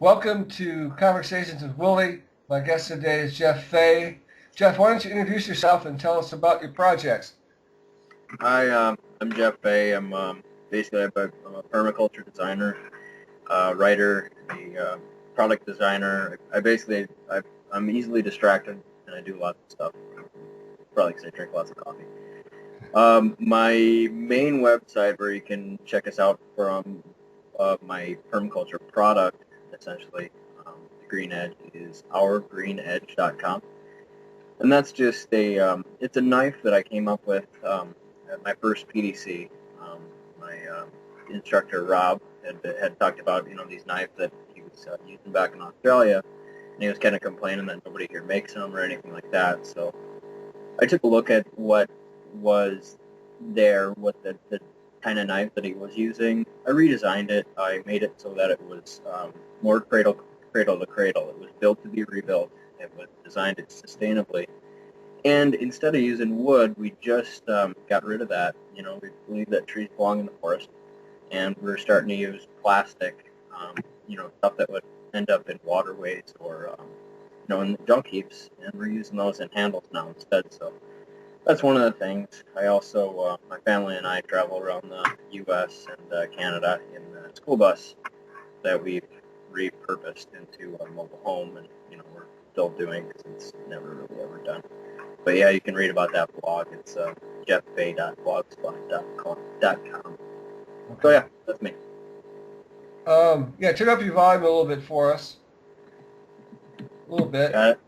Welcome to Conversations with Willie. My guest today is Jefftfaye. Jeff, why don't you introduce yourself and tell us about your projects? Hi, I'm Jefftfaye. I'm a permaculture designer, writer, a product designer. I'm easily distracted and I do lots of stuff. Probably because I drink lots of coffee. My main website where you can check us out from my permaculture product, essentially, the Green Edge, is ourgreenedge.com. And that's just it's a knife that I came up with at my first PDC. My instructor, Rob, had talked about, these knives that he was using back in Australia, and he was kind of complaining that nobody here makes them or anything like that. So I took a look at what was there, what the kind of knife that he was using. I redesigned it. I made it so that it was more cradle to cradle. It was built to be rebuilt. It was designed sustainably. And instead of using wood, we just got rid of that. We believe that trees belong in the forest, and we're starting to use plastic, stuff that would end up in waterways or, in junk heaps, and we're using those in handles now instead. So that's one of the things. I also, my family and I travel around the U.S. and Canada in a school bus that we've repurposed into a mobile home, and, we're still doing because it's never really ever done. But yeah, you can read about that blog. It's jefftfaye.blogspot.com. So yeah, that's me. Turn up your volume a little bit for us. A little bit. Got it?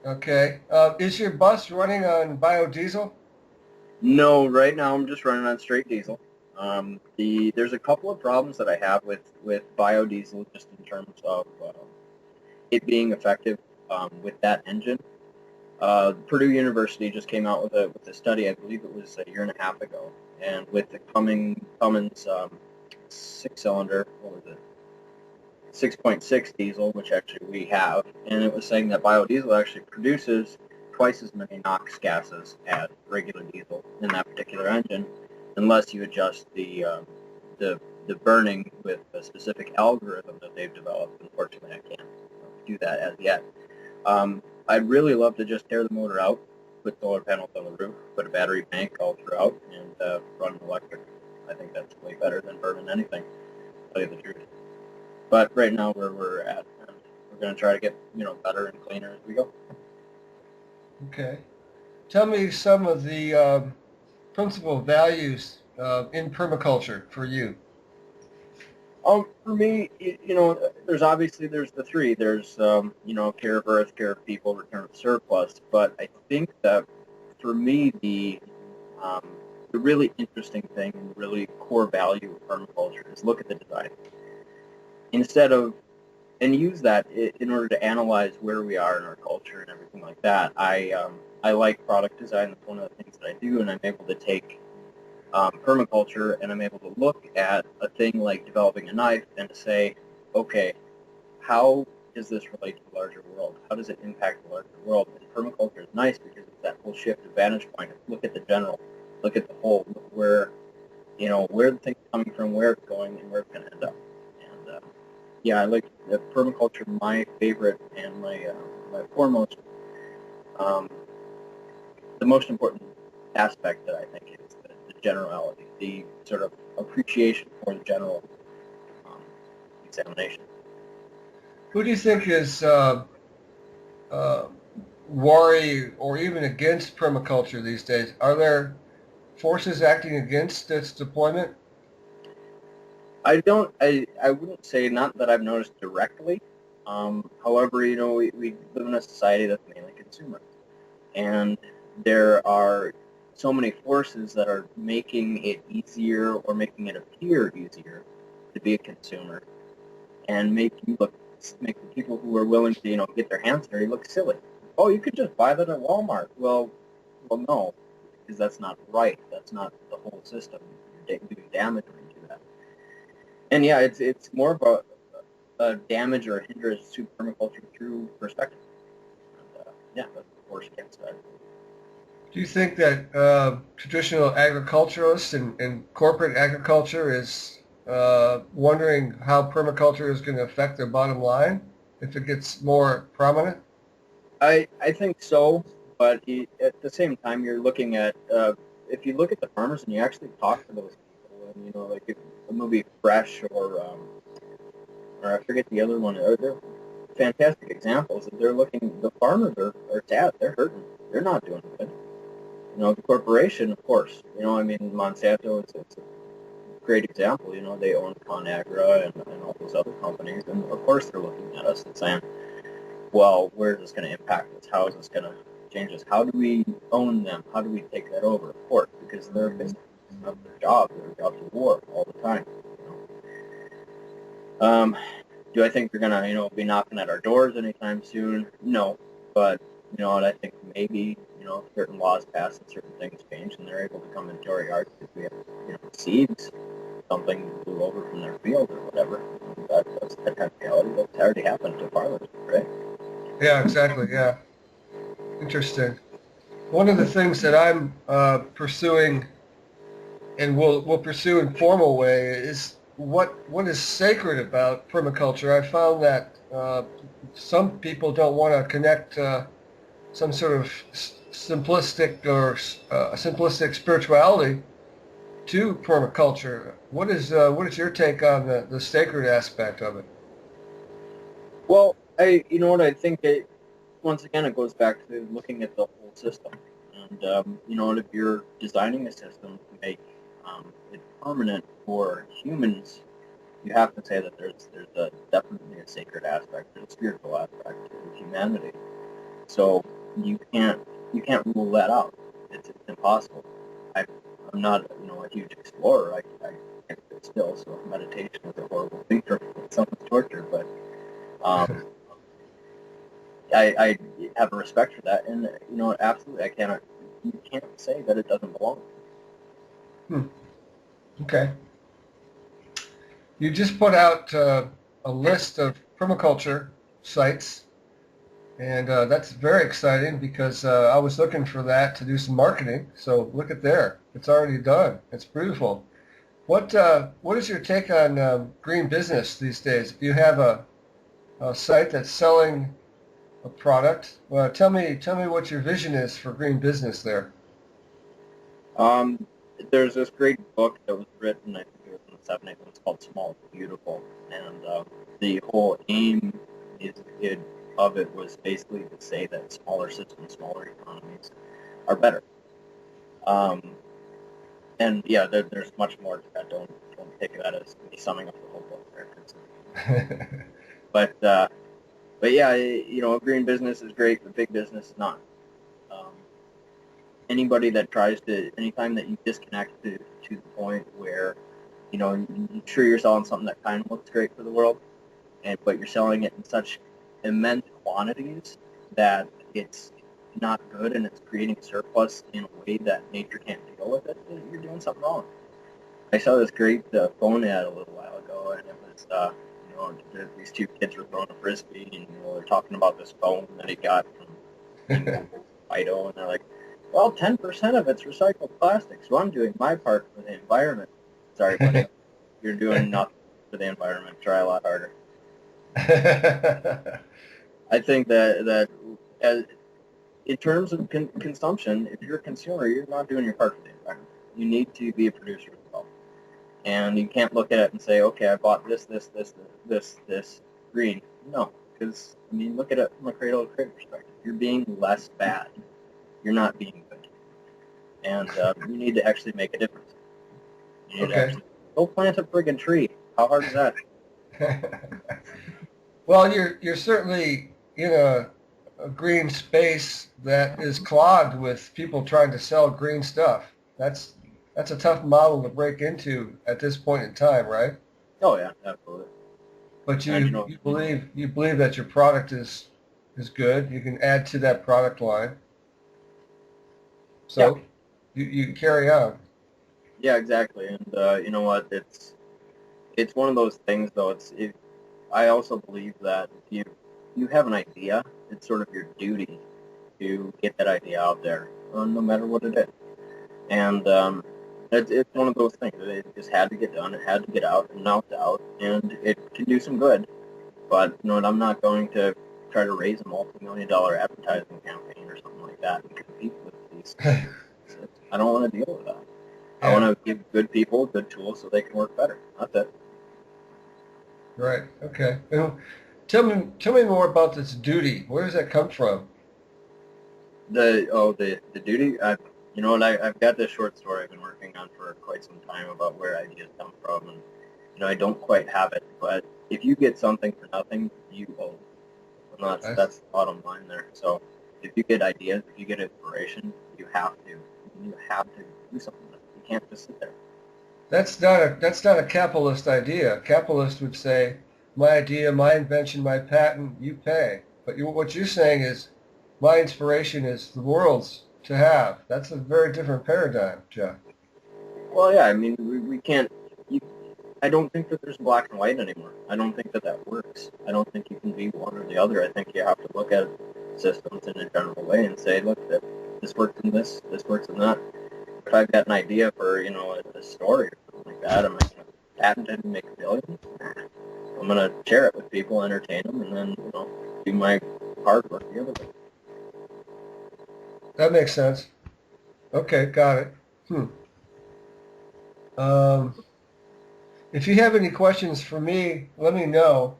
Okay. Is your bus running on biodiesel? No, right now I'm just running on straight diesel. There's a couple of problems that I have with biodiesel, just in terms of it being effective with that engine. Purdue University just came out with a study. I believe it was a year and a half ago, and with the Cummins six-cylinder, what was it, 6.6 diesel, which actually we have, and it was saying that biodiesel actually produces twice as many NOx gases as regular diesel in that particular engine, unless you adjust the burning with a specific algorithm that they've developed. Unfortunately, I can't do that as yet. I'd really love to just tear the motor out, put solar panels on the roof, put a battery bank all throughout, and run electric. I think that's way better than burning anything, to tell you the truth. But right now, where we're at, we're going to try to get better and cleaner as we go. Okay. Tell me some of the principal values in permaculture for you. For me, there's the three. There's, care of earth, care of people, return of surplus. But I think that for me, the really interesting thing and the really core value of permaculture is look at the design. And use that in order to analyze where we are in our culture and everything like that. I like product design. That's one of the things that I do, and I'm able to take permaculture, and I'm able to look at a thing like developing a knife and to say, okay, how does this relate to the larger world? How does it impact the larger world? And permaculture is nice because it's that whole shift of vantage point. Look at the general, look at the whole, look where the thing's coming from, where it's going, and where it's going to end up. And I like permaculture. My favorite and my foremost, the most important aspect that I think is the generality, the sort of appreciation for the general examination. Who do you think is worry or even against permaculture these days? Are there forces acting against its deployment? I wouldn't say, not that I've noticed directly. However, we live in a society that's mainly consumer, and there are so many forces that are making it easier or making it appear easier to be a consumer, and make the people who are willing to get their hands dirty look silly. Oh, you could just buy that at Walmart. Well, no, because that's not right. That's not the whole system. You're doing damage to that. And yeah, it's more about a damage or a hindrance to permaculture through perspective. And, that's the force against that. Do you think that traditional agriculturalists and corporate agriculture is wondering how permaculture is going to affect their bottom line if it gets more prominent? I think so, but at the same time, you're looking at if you look at the farmers and you actually talk to those people, and like if the movie Fresh or I forget the other one, they're fantastic examples. They're looking, the farmers are sad, they're hurting, they're not doing good. The corporation, of course, I mean Monsanto, it's a great example. They own ConAgra and all those other companies, and of course they're looking at us and saying, well, where is this going to impact us? How is this going to change us? How do we own them? How do we take that over? Of course, because they're busy of their jobs at war all the time. Do I think they're going to, be knocking at our doors anytime soon? No, but what I think maybe, certain laws pass and certain things change, and they're able to come into our yard because we have, seeds, something blew over from their field or whatever. That's that kind of reality. That's already happened to farmers, right? Yeah, exactly. Yeah. Interesting. One of the things that I'm pursuing and will pursue in formal way is what is sacred about permaculture. I found that some people don't want to connect some sort of simplistic spirituality to permaculture. What is your take on the sacred aspect of it? Well, I think once again, it goes back to looking at the whole system. And, if you're designing a system to make it permanent for humans, you have to say that there's definitely a sacred aspect, there's a spiritual aspect to humanity. So you can't rule that out. It's impossible. I, I'm not, a huge explorer. I can't sit still, so meditation is a horrible thing for someone's torture. But um, I have a respect for that, and absolutely, I cannot. You can't say that it doesn't belong. Hmm. Okay. You just put out a list of permaculture sites, and that's very exciting because I was looking for that to do some marketing. So look at there. It's already done. It's beautiful. What is your take on green business these days? If you have a site that's selling a product, tell me what your vision is for green business there. Um, there's this great book that was written, I think it was in the 70s, and it's called Small is Beautiful, and the whole aim of it was basically to say that smaller systems, smaller economies are better. Um, and yeah, there's much more to that. Don't take that as me summing up the whole book there. But but yeah, green business is great, but big business is not. Um, Anybody that tries to, anytime that you disconnect to the point where, sure you're selling something that kind of looks great for the world, but you're selling it in such immense quantities that it's not good and it's creating surplus in a way that nature can't deal with it, you're doing something wrong. I saw this great phone ad a little while ago, and it was, these two kids were throwing a frisbee, and they're talking about this phone that he got from Fido, and they're like, well, 10% of it's recycled plastic, so I'm doing my part for the environment. Sorry, buddy, you're doing nothing for the environment. Try a lot harder. I think that as, in terms of consumption, if you're a consumer, you're not doing your part for the environment. You need to be a producer as well. And you can't look at it and say, okay, I bought this green. No, because, look at it from a cradle-to-cradle perspective. You're being less bad. You're not being good. And you need to actually make a difference. You need to Okay. actually go plant a friggin' tree. How hard is that? Well, you're certainly in a green space that is clogged with people trying to sell green stuff. That's a tough model to break into at this point in time, right? Oh, yeah, absolutely. But And, you believe that your product is good. You can add to that product line. yeah, So you carry on. yeah, exactly. And you know what? It's one of those things, though. I also believe that if you have an idea, it's sort of your duty to get that idea out there, no matter what it is. And It's one of those things. It just had to get done. It had to get out, and now it's out, and it can do some good. But you know what? I'm not going to try to raise a multi-million-dollar advertising campaign or something like that and compete with these. I don't want to deal with that. I want to give good people good tools so they can work better. That's it. Right. Okay. And tell me more about this duty. Where does that come from? The duty. You know what? I've got this short story I've been working on for quite some time about where ideas come from, and you know I don't quite have it. But if you get something for nothing, you owe. And that's the bottom line there. So if you get ideas, if you get inspiration, you have to do something with it. You can't just sit there. That's not a capitalist idea. A capitalist would say, my idea, my invention, my patent, you pay. But what you're saying is, my inspiration is the world's to have. That's a very different paradigm, Jeff. Well, yeah, I mean, we can't. You, I don't think that there's black and white anymore. I don't think that that works. I don't think you can be one or the other. I think you have to look at systems in a general way and say, look, that this works in this works in that. If I've got an idea for, you know, a story or something like that, am I going to patent it and make a billion? I'm going to share it with people, entertain them, and then, you know, do my hard work the other way. That makes sense. Okay, got it. Um, if you have any questions for me, let me know.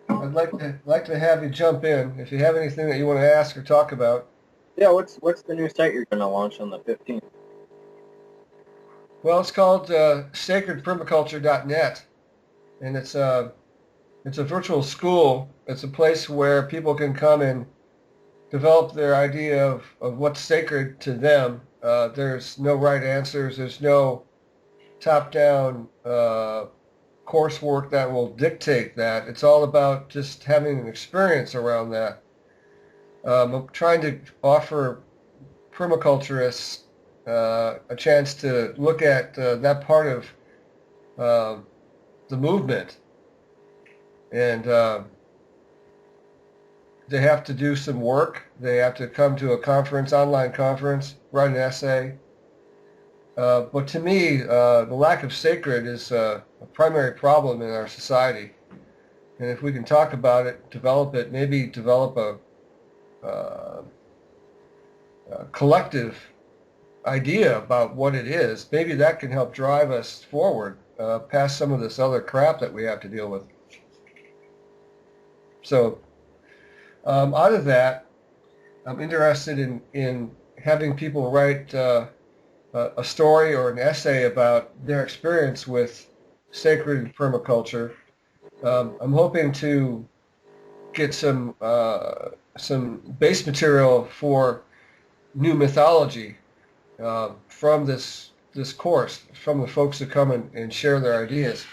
I'd like to have you jump in if you have anything that you want to ask or talk about. Yeah, what's the new site you're going to launch on the 15th? Well, it's called sacredpermaculture.net, and it's a virtual school. It's a place where people can come and develop their idea of what's sacred to them. There's no right answers. There's no top-down coursework that will dictate that. It's all about just having an experience around that. I'm trying to offer permaculturists a chance to look at that part of the movement, and they have to do some work. They have to come to a conference, online conference, write an essay. But to me, the lack of sacred is a primary problem in our society. And if we can talk about it, develop it, maybe develop a collective idea about what it is, maybe that can help drive us forward past some of this other crap that we have to deal with. So out of that, I'm interested in having people write a story or an essay about their experience with sacred permaculture. I'm hoping to get some base material for new mythology from this course, from the folks who come and share their ideas.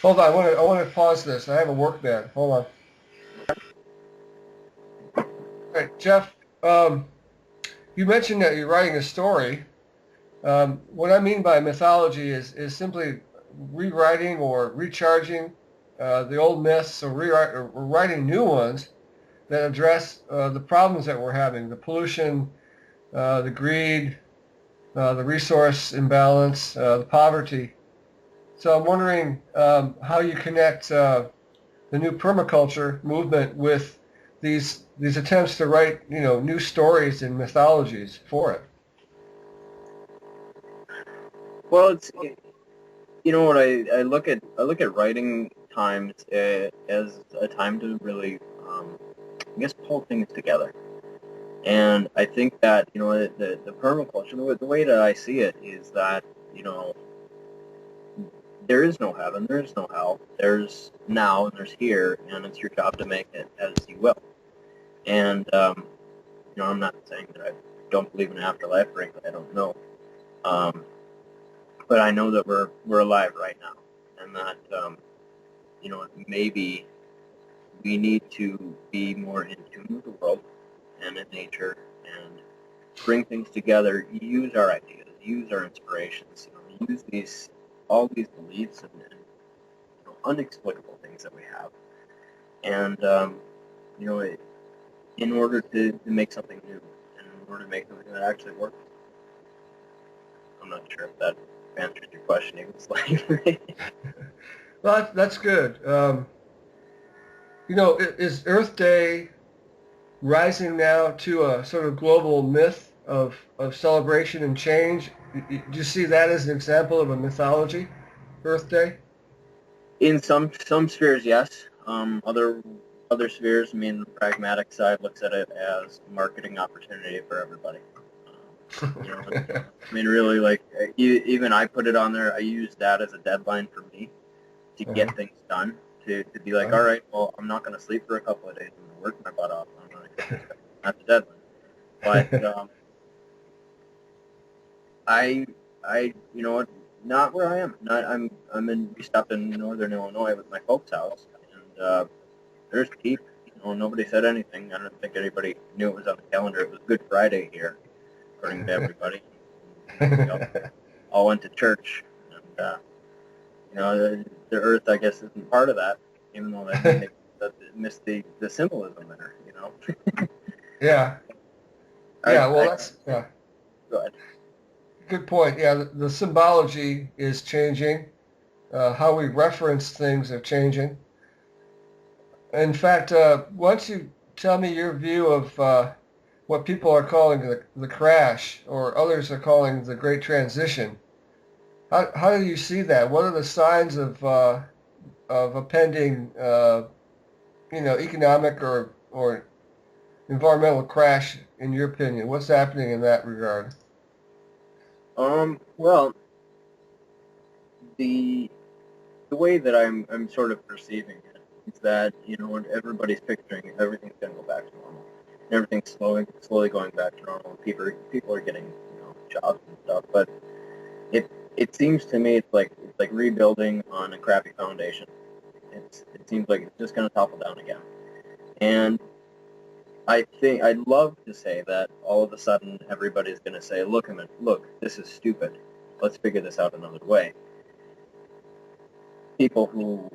Hold on, I want to pause this. I have a work band. Hold on. All right, Jeff, you mentioned that you're writing a story. What I mean by mythology is simply rewriting or recharging the old myths, or writing new ones that address the problems that we're having, the pollution, the greed, the resource imbalance, the poverty. So I'm wondering how you connect the new permaculture movement with these attempts to write, you know, new stories and mythologies for it. Well, you know what, I look at writing times as a time to really I guess pull things together. And I think that, you know, the permaculture, the way that I see it is that, you know, there is no heaven, there is no hell. There's now and there's here, and it's your job to make it as you will. And, you know, I'm not saying that I don't believe in afterlife or anything, I don't know. But I know that we're alive right now, and that, you know, maybe we need to be more in tune with the world and in nature and bring things together, use our ideas, use our inspirations, you know, use all these beliefs and you know, unexplicable things that we have, and you know, in order to make something new, and in order to make something that actually works. I'm not sure if that answers your question even slightly. Well, that's good. Is Earth Day rising now to a sort of global myth of celebration and change? Do you see that as an example of a mythology, Earth Day? In some spheres, yes. Other spheres, I mean, the pragmatic side looks at it as a marketing opportunity for everybody. I mean, really, like even I put it on there. I use that as a deadline for me to get things done. To be like, all right, well, I'm not going to sleep for a couple of days. I'm going to work my butt off. I'm going to get this done. That's the deadline. But you know what? Not where I am. Not I'm in. We stopped in northern Illinois with my folks' house, and there's peep. Nobody said anything. I don't think anybody knew it was on the calendar. It was Good Friday here, according to everybody. We all went to church, and the Earth, I guess, isn't part of that, even though they missed the symbolism there. Yeah. Yeah. Well, that's yeah. Go ahead. Good point. Yeah, the symbology is changing. How we reference things are changing. In fact, why don't you tell me your view of what people are calling the crash, or others are calling the Great Transition? How do you see that? What are the signs of a pending, economic or environmental crash, in your opinion? What's happening in that regard? Well, the way that I'm sort of perceiving it is that everybody's picturing everything's going to go back to normal. And everything's slowly going back to normal. People are getting jobs and stuff, but it seems to me it's like rebuilding on a crappy foundation. It seems like it's just going to topple down again. And I think I'd love to say that all of a sudden everybody's going to say, look, this is stupid. Let's figure this out another way. People who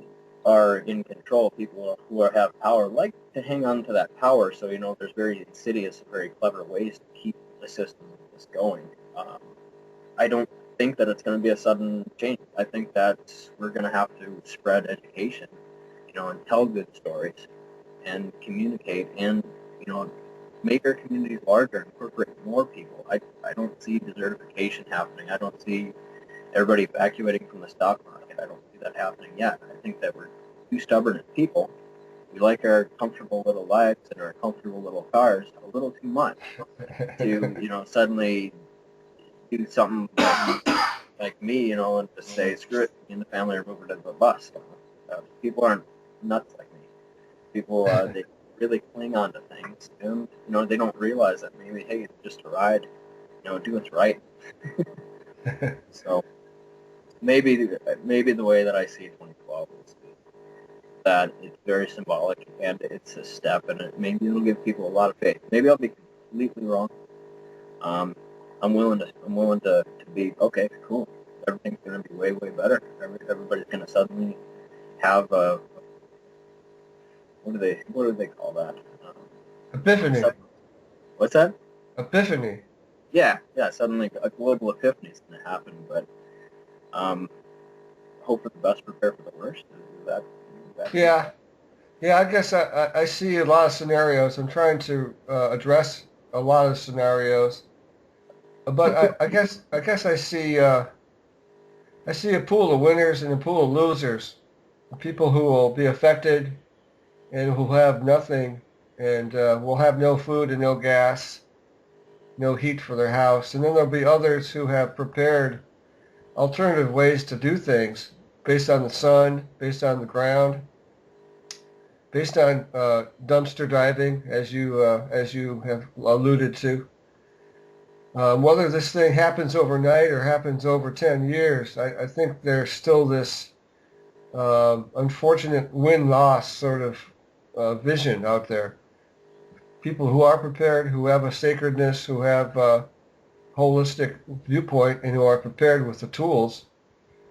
are in control, people who have power, like to hang on to that power. So, there's very insidious, very clever ways to keep the system just going. I don't think that it's going to be a sudden change. I think that we're going to have to spread education, and tell good stories and communicate and, make our communities larger, incorporate more people. I don't see desertification happening. I don't see everybody evacuating from the stock market. I don't see that happening yet. I think that we're too stubborn as people. We like our comfortable little lives and our comfortable little cars a little too much to, suddenly do something like me, and just say, screw it, me and the family are moving to the bus. People aren't nuts like me. People, they really cling on to things, and, they don't realize that maybe, hey, it's just a ride, do what's right. So maybe the way that I see 2012 is that it's very symbolic, and it's a step, and maybe it'll give people a lot of faith. Maybe I'll be completely wrong. I'm willing to be, okay, cool. Everything's going to be way, way better. Everybody's going to suddenly have a, what do they call that? Epiphany. What's that? Epiphany. Yeah. Suddenly a global epiphany is going to happen, but hope for the best, prepare for the worst. Is that Yeah. Yeah, I guess I see a lot of scenarios. I'm trying to address a lot of scenarios, but I guess I see a pool of winners and a pool of losers. People who will be affected and who have nothing and will have no food and no gas, no heat for their house. And then there'll be others who have prepared alternative ways to do things based on the sun, based on the ground, based on dumpster diving, as you have alluded to. Whether this thing happens overnight or happens over 10 years, I think there's still this unfortunate win-loss sort of vision out there. People who are prepared, who have a sacredness, who have a holistic viewpoint, and who are prepared with the tools,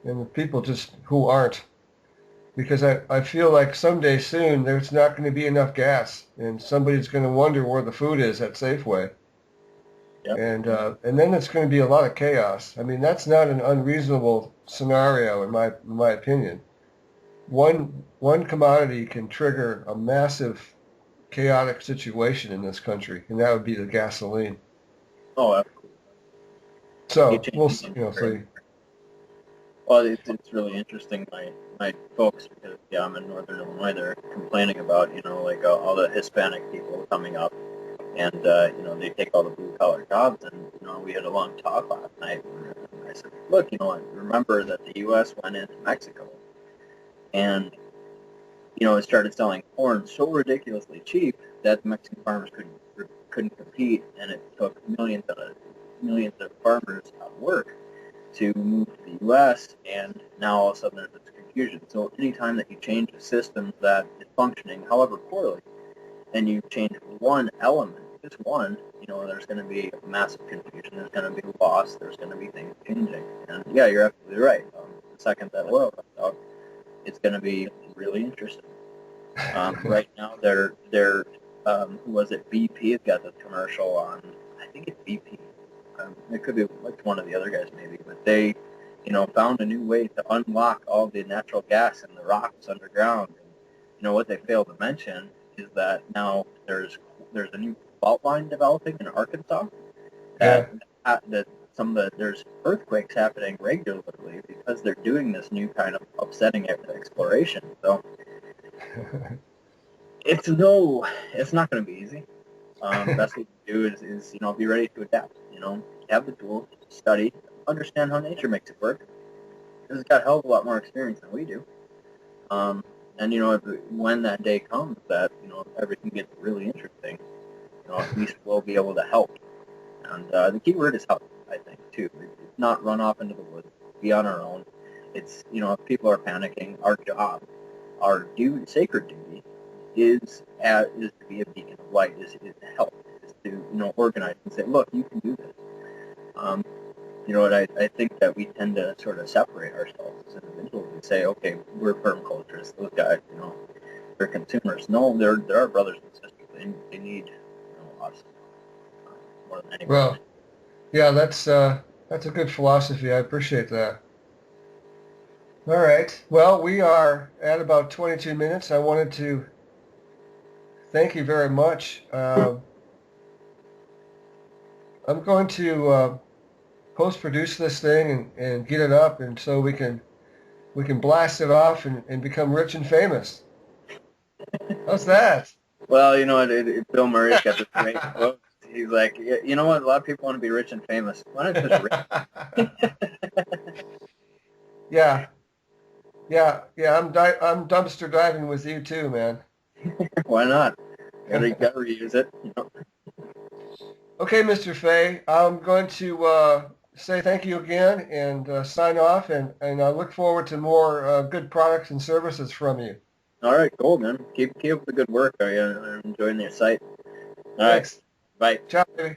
and the people just who aren't. Because I feel like someday soon there's not going to be enough gas, and somebody's going to wonder where the food is at Safeway. Yep. And then it's going to be a lot of chaos. I mean, that's not an unreasonable scenario in my opinion. One commodity can trigger a massive chaotic situation in this country, and that would be the gasoline. Oh, absolutely. You So change we'll the you know very see. well. It's really interesting. My folks, because yeah, I'm in Northern Illinois. They're complaining about like all the Hispanic people coming up, and they take all the blue collar jobs. And we had a long talk last night. And I said, look, I remember that the U.S. went into Mexico, and it started selling corn so ridiculously cheap that the Mexican farmers couldn't compete, and it took millions of farmers out of work to move to the U.S. And now all of a sudden there's this confusion. So anytime that you change a system that is functioning, however poorly, and you change one element, just one, there's going to be massive confusion. There's going to be loss. There's going to be things changing. And yeah, you're absolutely right. The second that oil comes out, it's going to be really interesting. Right now, who was it? BP has got this commercial on. I think it's BP. It could be like one of the other guys maybe, but they, found a new way to unlock all the natural gas in the rocks underground. And, what they failed to mention is that now there's a new fault line developing in Arkansas Yeah. that there's earthquakes happening regularly because they're doing this new kind of upsetting exploration. So it's not going to be easy. Best thing to do is be ready to adapt. Have the tools, study, understand how nature makes it work. Because it's got a hell of a lot more experience than we do. And when that day comes that everything gets really interesting, at least we'll be able to help. And the key word is help, I think, too. It's not run off into the woods, be on our own. It's if people are panicking, our job, our sacred duty, is to be a beacon of light, is to help, is to organize and say, look, you can do this. I think that we tend to sort of separate ourselves as individuals and say, okay, we're permaculturists, those guys, they're consumers. No, they're our brothers and sisters. They need us more than anyone. Well, yeah, that's a good philosophy. I appreciate that. All right. Well, we are at about 22 minutes. I wanted to thank you very much. I'm going to post-produce this thing and get it up, and so we can blast it off and become rich and famous. How's that? Well, Bill Murray's got this great quote. He's like, you know what? A lot of people want to be rich and famous. Why not just rich? Yeah, yeah. I'm dumpster diving with you too, man. Why not? You gotta reuse it. Okay, Mr. Faye, I'm going to say thank you again and sign off, and I look forward to more good products and services from you. All right, cool, man. Keep up the good work. I'm enjoying your site. All right, Thanks. bye. Ciao, baby.